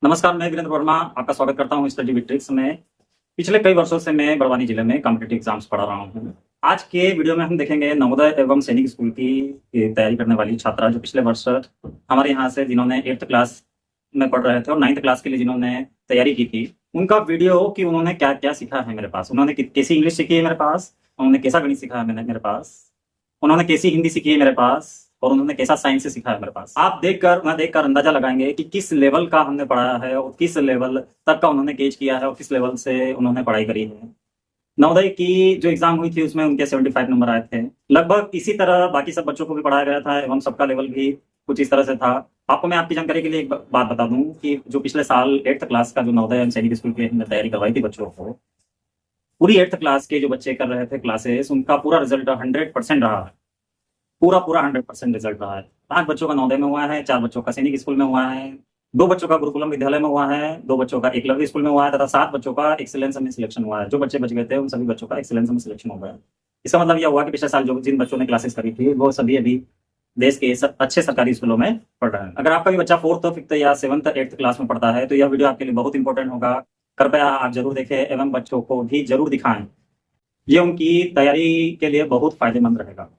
नमस्कार, मैं वीरेंद्र वर्मा आपका स्वागत करता हूं स्टडी विद ट्रिक्स में। पिछले कई वर्षों से मैं बड़वानी जिले में कॉम्पिटिटिव एग्जाम्स पढ़ा रहा हूं। आज के वीडियो में हम देखेंगे नवोदय एवं सैनिक स्कूल की तैयारी करने वाली छात्रा जो पिछले वर्ष हमारे यहाँ से जिन्होंने 8th क्लास में पढ़ रहे थे और 9th क्लास के लिए जिन्होंने तैयारी की थी, उनका वीडियो कि उन्होंने क्या क्या सीखा है मेरे पास। उन्होंने कैसी इंग्लिश सीखी है मेरे पास, उन्होंने कैसा गणित सीखा है मेरे पास, उन्होंने कैसी हिंदी सीखी है मेरे पास, और उन्होंने कैसा साइंस से सीखा है मेरे पास। आप देखकर अंदाजा लगाएंगे कि किस लेवल का हमने पढ़ाया है और किस लेवल तक का उन्होंने गेज किया है और किस लेवल से उन्होंने पढ़ाई करी है। नवोदय की जो एग्जाम हुई थी उसमें उनके 75 नंबर आए थे। लगभग इसी तरह बाकी सब बच्चों को भी पढ़ाया गया था एवं सबका लेवल भी कुछ इस तरह से था। आपको मैं आपकी जानकारी के लिए एक बात बता दूं कि जो पिछले साल 8th क्लास का जो नवोदय एवं सैनिक स्कूल की हमने तैयारी करवाई थी बच्चों को, पूरी 8th क्लास के जो बच्चे कर रहे थे क्लासेस, उनका पूरा रिजल्ट 100% रहा है। पूरा 100% रिजल्ट रहा है। 5 बच्चों का नवोदय में हुआ है, 4 बच्चों का सैनिक स्कूल में हुआ है, 2 बच्चों का गुरुकुलम विद्यालय में हुआ है, 2 बच्चों का एकलव्य स्कूल में हुआ है तथा 7 बच्चों का एक्सीलेंस में सिलेक्शन हुआ है। जो बच्चे बच गए थे उन सभी बच्चों का एक्सीलेंस में सिलेक्शन हो गया। इसका मतलब यह हुआ कि पिछले साल जो जिन बच्चों ने क्लासेस करी थी वो सभी अभी देश के अच्छे सरकारी स्कूलों में पढ़ रहे हैं। अगर आपका भी बच्चा 4th, 5th या 7th, 8th क्लास में पढ़ता है तो यह वीडियो आपके लिए बहुत इंपॉर्टेंट होगा। कृपया आप जरूर देखें एवं बच्चों को भी जरूर दिखाएं। ये उनकी तैयारी के लिए बहुत फायदेमंद रहेगा।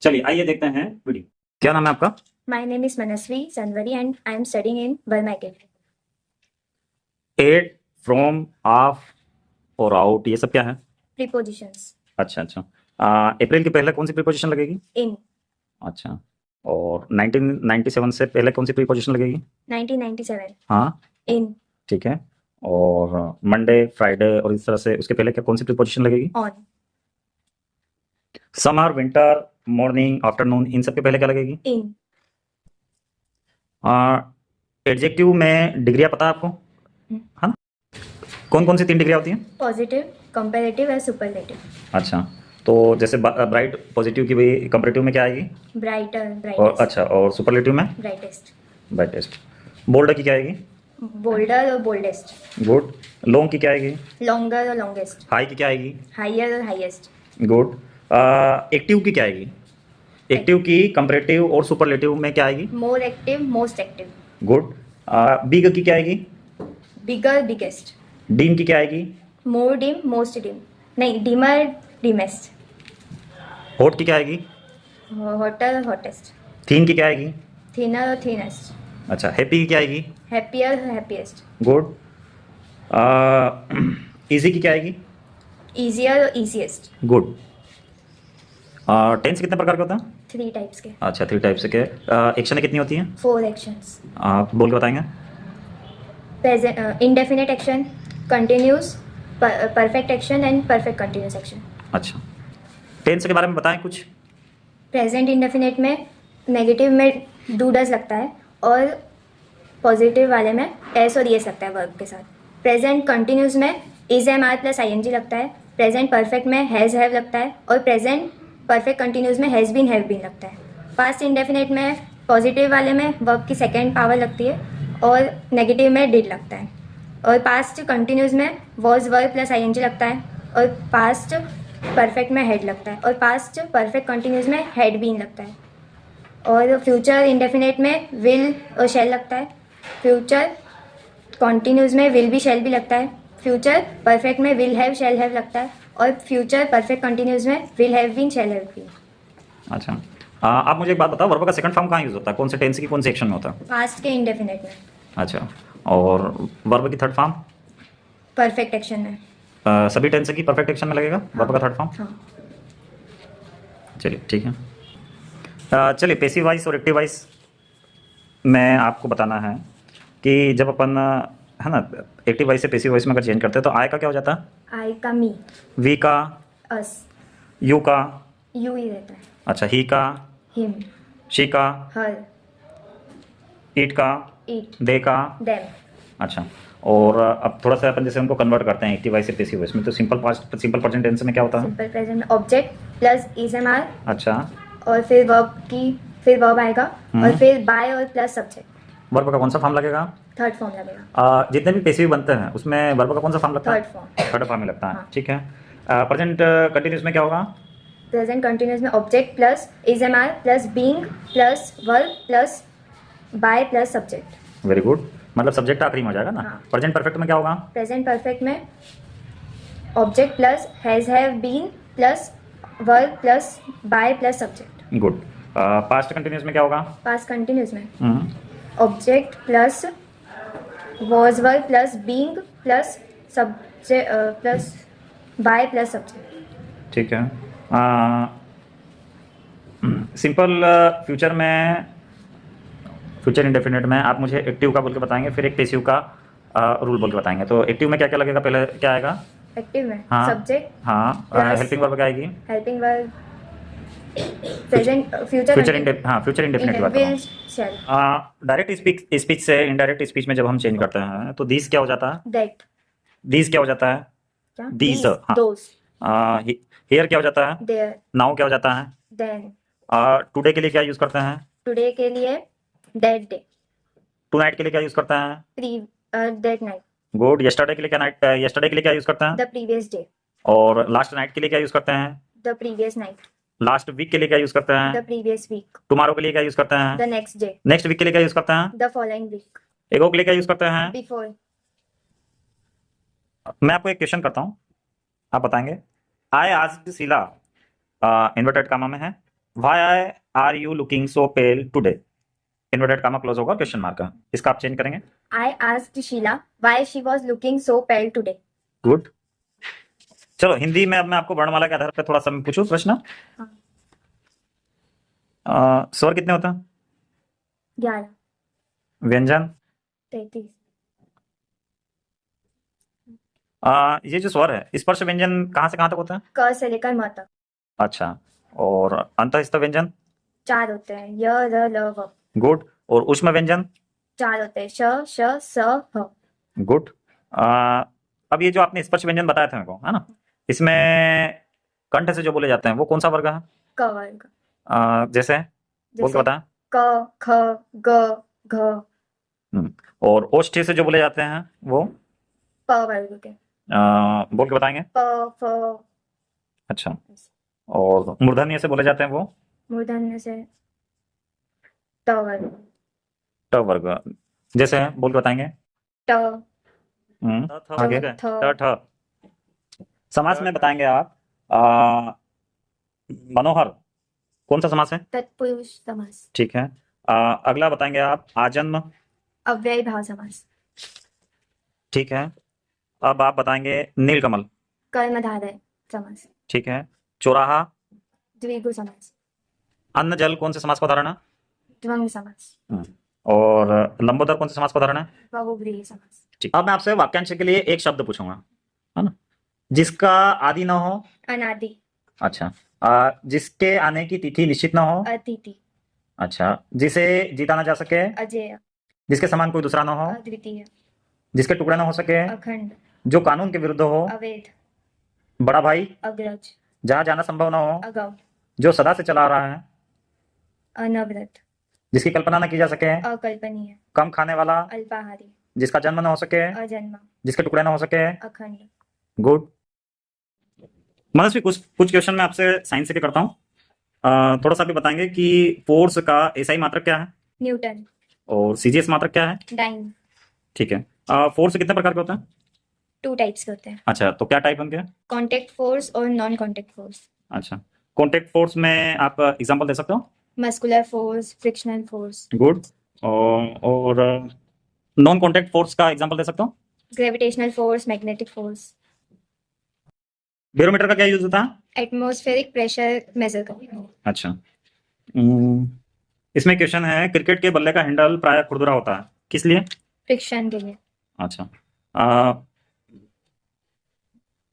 चलिए आइए देखते हैं वीडियो। क्या नाम है आपका? My name is Manasvi Sanwari and I am studying in Burma Academy. At, from, of और आउट, ये सब क्या है? Prepositions. अच्छा। अप्रैल के पहले कौन सी प्रीपोजिशन लगेगी? In अच्छा। और 1997 से पहले कौन सी प्रीपोजिशन लगेगी? 1997. हाँ, In ठीक है। और मंडे, फ्राइडे और इस तरह से उसके पहले क्या कौन सी प्रीपोजिशन लगेगी? on. Summer, winter, morning, afternoon, इन सब के पहले क्या लगेगी? In एडजेक्टिव में डिग्रियां पता है आपको? हाँ, कौन कौन सी 3 डिग्रियां होती हैं? positive, comparative और superlative. अच्छा, तो जैसे ब्राइट पॉजिटिव की भी कंपैरेटिव में क्या आएगी? Brighter, और brightest. अच्छा, और सुपरलेटिव में? Brightest. ब्राइटेस्ट। बोल्ड की क्या आएगी? Bolder और boldest. गुड। लॉन्ग की क्या आएगी? Longer और longest. हाई की क्या आएगी? Higher और highest. गुड। एक्टिव की क्या आएगी? एक्टिव की कंपैरेटिव और सुपरलेटिव में क्या आएगी? More active, most active. Good. Big की क्या आएगी? Bigger, biggest. डीम की क्या आएगी? More dim, most dim. नहीं, dimmer, dimmest. हॉट की क्या आएगी? Hotter, hottest. थीन की क्या आएगी? Thinner और thinnest. अच्छा। हैप्पी की क्या आएगी? Happier, happiest. गुड। इजी की क्या आएगी? Easier और easiest. गुड। टेंस कितने प्रकार के होता है? 3 types के. अच्छा, 3 टाइप्स के। एक्शन कितनी होती हैं? 4 actions. आप बोल के बताएंगे? Present, indefinite action, continuous, perfect action and perfect continuous action. अच्छा, टेंस के बारे में बताएं कुछ। प्रेजेंट इंडेफिनेट में नेगेटिव में डू डज लगता है और पॉजिटिव वाले में एस और येस लगता है वर्ब के साथ। प्रेजेंट कंटिन्यूस में is am are plus I N G लगता है। प्रेजेंट परफेक्ट में हैज़ हैव लगता है और प्रेजेंट परफेक्ट कंटिन्यूस में हैज़ बीन हैव बीन लगता है। पास्ट इंडेफिनेट में पॉजिटिव वाले में वर्ब की सेकेंड पावर लगती है और नेगेटिव में डिड लगता है। और पास्ट कंटिन्यूस में was verb plus I N G लगता है और पास्ट परफेक्ट में हेड लगता है और पास्ट परफेक्ट कंटिन्यूस में हैड बीन लगता है। और फ्यूचर इंडेफिनेट में विल और शेल लगता है। फ्यूचर कॉन्टिन्यूस में विल भी शेल भी लगता है। फ्यूचर परफेक्ट में विल हैव शेल हैव लगता है और फ्यूचर परफेक्ट कंटिन्यूस में will have been shall have been. अच्छा, आप मुझे एक बात बताओ, वर्ब का सेकंड फॉर्म कहाँ यूज होता है? कौन से टेंस की कौन से एक्शन में होता है? पास्ट के इंडेफिनेट में। अच्छा, और वर्ब की थर्ड फॉर्म? परफेक्ट एक्शन में। सभी टेंस की परफेक्ट एक्शन में लगेगा वर्ब का थर्ड फॉर्म? हाँ। चलिए ठीक है। चलिए, पैसिव वॉइस और एक्टिव वॉइस में आपको बताना है कि जब अपन है ना एक्टिव वॉइस से पैसिव वॉइस में अगर चेंज करते हैं तो आई का क्या हो जाता है? आई का मी, वी का, अस, यू का, यू ही रहता है। अच्छा, ही का, हिम, शी का, हर, इट का, इट, दे का। देम। अच्छा, और अब थोड़ा सा अपन जैसे उनको कन्वर्ट करते हैं एक्टिव वॉइस से पैसिव वॉइस में, तो सिंपल प्रेजेंट टेंस में क्या होता है? सिंपल प्रेजेंट में object plus is am are अच्छा, और फिर वर्ब आएगा और फिर बाय और प्लस सब्जेक्ट। वर्ब का कौन सा फॉर्म लगेगा? थर्ड फॉर्म लगेगा। जितने भी पैसिव बनते हैं उसमें वर्ब का कौन सा फॉर्म लगता है? Third form. थर्ड फॉर्म में लगता है। हाँ। ठीक है। प्रेजेंट कंटिन्यूस में क्या होगा? प्रेजेंट कंटिन्यूस में object plus is am are plus being plus verb plus by plus subject. Very good. मतलब सब्जेक्ट आखिरी में हो जाएगा ना। हाँ। प्रेजेंट परफेक्ट में क्या होगा? प्रेजेंट परफेक्ट में object plus has have been plus verb plus by plus subject. Good. Past continuous में क्या होगा? पास्ट कंटिन्यूस में hmm, object plus was verb plus being plus subject plus by plus subject. ठीक है। Simple future में, future indefinite में आप मुझे एक्टिव का बोल के बताएंगे, फिर एक पैसिव का रूल बोल के बताएंगे। तो एक्टिव में क्या क्या लगेगा? पहले क्या आएगा? एक्टिव में हाँ सब्जेक्ट हाँ, Plus- हेल्पिंग वर्ब क्या आएगी? हेल्पिंग वर्ब प्रेजेंट फ्यूचर हाँ फ्यूचर इंडेफिनिट की बात कर रहा विल हूँ। शैल डायरेक्ट स्पीच से इनडायरेक्ट स्पीच में जब हम चेंज करते हैं तो दिस क्या हो जाता है? दैट दिस क्या हो जाता है? क्या These, हाँ। दोस हियर क्या हो जाता है? देयर नाउ क्या हो जाता है? देन टुडे के लिए क्या यूज करते हैं? टुडे के लिए दैट डे टू नाइट के लिए क्या यूज करते हैं? Pre that night good. Yesterday के लिए क्या यस्टरडे के लिए क्या यूज करते हैं? द प्रीवियस डे और लास्ट नाइट के लिए क्या यूज करते हैं? The previous night last week के लिए क्या यूज करते हैं? द प्रीवियस वीक टुमारो के लिए क्या यूज करते द हैं? नेक्स्ट डे नेक्स्ट वीक के लिए क्या यूज करते हैं? द फॉलोइंग वीक एगो के लिए क्या यूज करते हैं? बिफोर। मैं आपको एक क्वेश्चन करता हूँ, आप बताएंगे। I asked Sheila, inverted comma में है, why are you looking so pale today? Inverted comma close होगा क्वेश्चन मार्क का, इसका आप चेंज करेंगे। I asked Sheila why she was looking so pale today. Good. चलो हिंदी में अब मैं आपको वर्णमाला के आधार पर थोड़ा सा मैं पूछूं प्रश्न। हाँ। स्वर कितने होते हैं? 11 व्यंजन? 33 ये जो स्वर है स्पर्श व्यंजन कहाँ से कहाँ तक होता है? क से लेकर म तक अच्छा। और अंतःस्थ व्यंजन? 4 होते हैं य र ल व। गुड। और उष्म व्यंजन? 4 होते हैं श श स ह। गुड। अब ये जो आपने स्पर्श व्यंजन बताए थे मेरे को, है ना, इसमें कंठ से जो बोले जाते हैं वो कौन सा वर्ग है? क वर्ग जैसे बोल के जैसे बताएं। क ख ग घ। और ओष्ठ से जो बोले जाते हैं वो प वर्ग के बोल के बताएंगे। प फ। अच्छा। और मूर्धन्य से बोले जाते हैं वो मूर्धन्य से ट वर्ग ट वर्ग, जैसे बोल के बताएंगे। ट आगे थ ट ठ। समास में बताएंगे आप। मनोहर कौन सा समास है? तत्पुरुष समास। ठीक है। अगला बताएंगे आप आजन्म। अव्ययी भाव समास। ठीक है। अब आप बताएंगे नीलकमल। कर्मधारय समास। ठीक है। चौराहा। द्विगु समास। अन्न जल कौन से समास का उदाहरण है? द्वंद्व समास। और लंबोदर कौन से समास का उदाहरण है? बहुव्रीहि समास। ठीक। अब मैं आपसे वाक्यांश के लिए एक शब्द पूछूंगा, है ना, जिसका आदि ना हो। अनादि। अच्छा। जिसके आने की तिथि निश्चित ना हो। अतिथि। अच्छा। जिसे जीता ना जा सके। अजेय। जिसके समान कोई दूसरा ना हो। अद्वितीय। जिसके टुकड़े ना हो सके। अखंड। जो कानून के विरुद्ध हो। अवैध। बड़ा भाई। अग्रज। जहां जाना संभव ना हो। अगम। जो सदा से चला आ रहा है। अनवरत। जिसकी कल्पना न की जा सके। अकल्पनीय। कम खाने वाला। अल्पाहारी। जिसका जन्म न हो सके। अजन्मा। जिसके टुकड़े न हो सके। अखंड। गुड। मनस्वी, कुछ कुछ क्वेश्चन मैं आपसे साइंस से भी करता हूँ। थोड़ा सा भी बताएंगे कि फोर्स का एसआई मात्रक क्या है न्यूटन। और सीजीएस मात्रक क्या है? डाइन। ठीक है। फोर्स कितने प्रकार के होते हैं? 2 टाइप्स के होते हैं, अच्छा, तो क्या टाइप उनके? कॉन्टेक्ट फोर्स और नॉन कॉन्टेक्ट फोर्स। अच्छा। कॉन्टेक्ट फोर्स में आप एग्जांपल दे सकते हो? Muscular force, frictional force, good. और नॉन कॉन्टेक्ट फोर्स का एग्जांपल दे सकते हो? Gravitational force, magnetic force. Barometer का क्या यूज होता है? एटमॉस्फेरिक प्रेशर मेजर करने के लिए। अच्छा। इसमें क्वेश्चन है, क्रिकेट के बल्ले का हैंडल प्राय खुरदुरा होता है, किस लिए? फ्रिक्शन के लिए। अच्छा।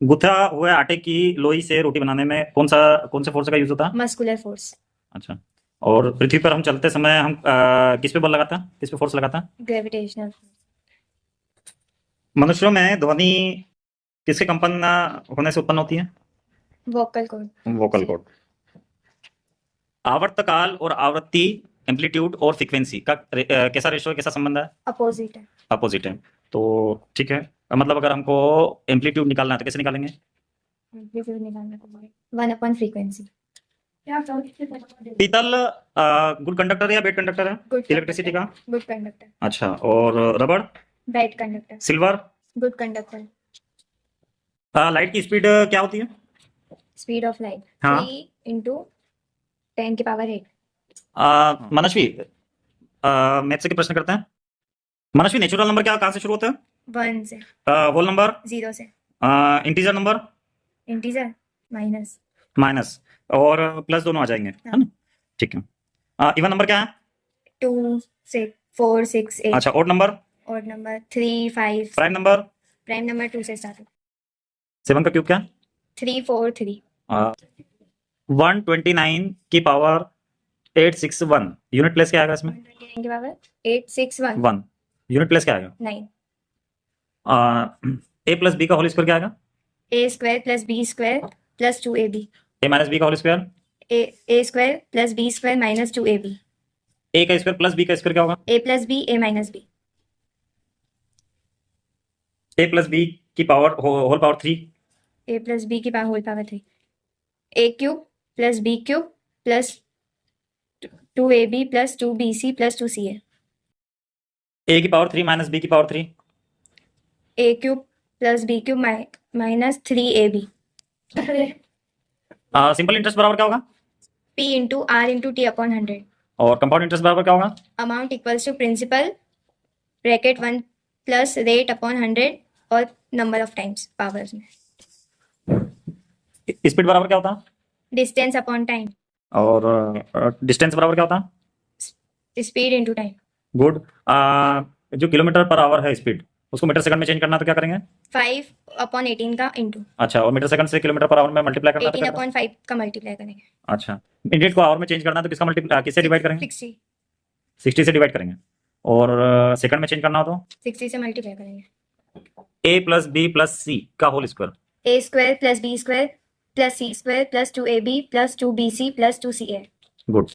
गुथा हुए आटे की लोई से रोटी बनाने में कौन से फोर्स का यूज होता है? Muscular force. अच्छा। और पृथ्वी पर हम चलते समय हम किस पे बल लगाते हैं, किस पे फोर्स लगाते हैं? Gravitational force. मनुष्यों में ध्वनि किसके कंपन होने से उत्पन्न होती है? Vocal cord. Vocal cord. आवर्तकाल और आवृत्ति, एम्पलीट्यूड और फ्रीक्वेंसी का कैसा रेशो, कैसा संबंध है? अपोजिट है। अपोजिट है। तो ठीक है, मतलब अगर हमको एम्पलीट्यूड निकालना है तो कैसे निकालेंगे? एम्पलीट्यूड निकालने को 1/फ्रीक्वेंसी। पीतल गुड कंडक्टर या बैड कंडक्टर है गुड इलेक्ट्रिसिटी का? गुड कंडक्टर अच्छा, और रबड़? Bad conductor silver? Good conductor light की स्पीड क्या होती है? स्पीड ऑफ लाइट हाँ। 3 इंटू 10 की पावर 8 मनस्वी, मैथ से के प्रश्न करते हैं। मनस्वी, नेचुरल नंबर क्या कहाँ से शुरू होता है? 1 से होल नंबर? 0 से integer number? Integer minus minus और प्लस दोनों आ जाएंगे, है ना? ठीक है। इवन नंबर क्या है? 2 6 4 6 8 अच्छा, ऑड नंबर? और number 3 5 prime number? Prime number 2 से स्टार्ट 7 का क्यूब क्या है? 3 4 3 129 की पावर 861 यूनिट प्लेस क्या आएगा इसमें? 129 की पावर 861 1 यूनिट प्लेस क्या आएगा? 9 ए प्लस बी का होल स्क्वायर क्या आएगा? a square plus b square plus 2ab A minus B का whole square? a square plus b square minus 2ab A का स्क्वायर प्लस बी का square क्या होगा? a plus b a minus b A plus B की power whole power 3 a plus b की power whole power 3 a cube plus b cube plus 2ab plus 2bc plus 2ca A की power 3 minus B की power 3 a cube plus b cube minus 3ab simple interest बराबर क्या होगा? p into r into t upon 100 और compound interest बराबर क्या होगा? Amount equals to principal bracket 1 plus rate upon 100 और नंबर ऑफ टाइम्स पावर्स में स्पीड बराबर क्या होता है? डिस्टेंस अपॉन टाइम और डिस्टेंस बराबर क्या होता है? Speed into time good. जो किलोमीटर पर आवर है स्पीड, उसको मीटर सेकंड में चेंज करना है तो क्या करेंगे? 5 अपॉन 18 का इंटू अच्छा, और मीटर सेकंड से किलोमीटर पर आवर में मल्टीप्लाई करना है तो 18 क्या करेंगे? अपॉन 5 का मल्टीप्लाई करेंगे अच्छा, मिनट को आवर में चेंज करना है तो किसका मल्टीप्लाई किससे डिवाइड करेंगे? 60 60 से डिवाइड करेंगे। और सेकंड में चेंज करना हो तो 60 से मल्टीप्लाई करेंगे A plus B plus C का whole square? a square plus b square plus c square plus 2ab plus 2bc plus 2ca good.